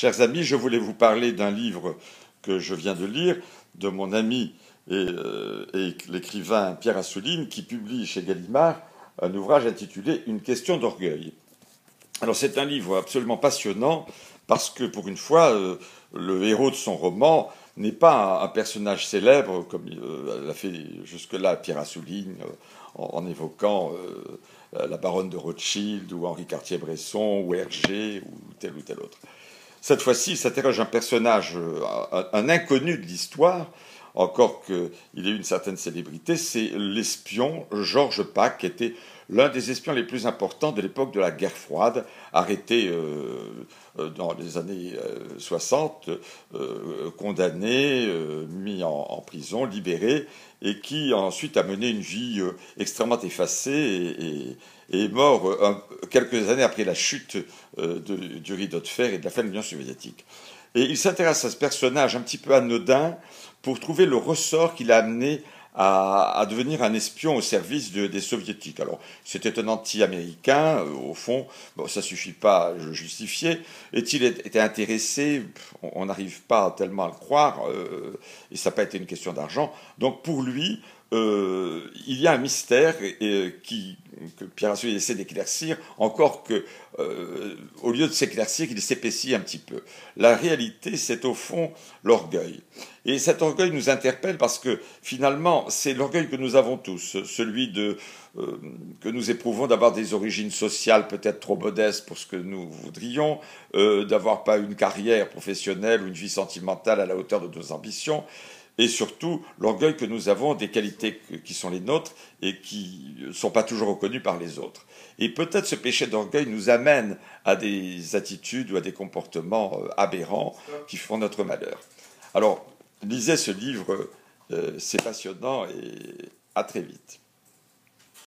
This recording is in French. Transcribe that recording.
Chers amis, je voulais vous parler d'un livre que je viens de lire, de mon ami et l'écrivain Pierre Assouline, qui publie chez Gallimard un ouvrage intitulé Une question d'orgueil. Alors c'est un livre absolument passionnant parce que pour une fois, le héros de son roman n'est pas un personnage célèbre comme l'a fait jusque-là Pierre Assouline en évoquant la baronne de Rothschild ou Henri Cartier-Bresson ou Hergé ou tel autre. Cette fois-ci, il s'interroge un personnage, un inconnu de l'histoire, encore qu'il ait une certaine célébrité, c'est l'espion Georges Pack, qui était l'un des espions les plus importants de l'époque de la guerre froide, arrêté dans les années 60, condamné, mis en prison, libéré, et qui ensuite a mené une vie extrêmement effacée et est mort quelques années après la chute du rideau de fer et de la fin de l'Union soviétique. Et il s'intéresse à ce personnage un petit peu anodin pour trouver le ressort qu'il a amené à devenir un espion au service des soviétiques. Alors, c'était un anti-américain, au fond, bon, ça suffit pas à le justifier. Est-il été intéressé? On n'arrive pas tellement à le croire, et ça n'a pas été une question d'argent. Donc, pour lui, il y a un mystère que Pierre Assouline essaie d'éclaircir, encore que, au lieu de s'éclaircir, il s'épaissit un petit peu. La réalité, c'est au fond l'orgueil. Et cet orgueil nous interpelle parce que, finalement, c'est l'orgueil que nous avons tous, celui que nous éprouvons d'avoir des origines sociales peut-être trop modestes pour ce que nous voudrions, d'avoir pas une carrière professionnelle ou une vie sentimentale à la hauteur de nos ambitions, et surtout l'orgueil que nous avons des qualités qui sont les nôtres et qui ne sont pas toujours reconnues par les autres. Et peut-être ce péché d'orgueil nous amène à des attitudes ou à des comportements aberrants qui font notre malheur. Alors, lisez ce livre, c'est passionnant et à très vite.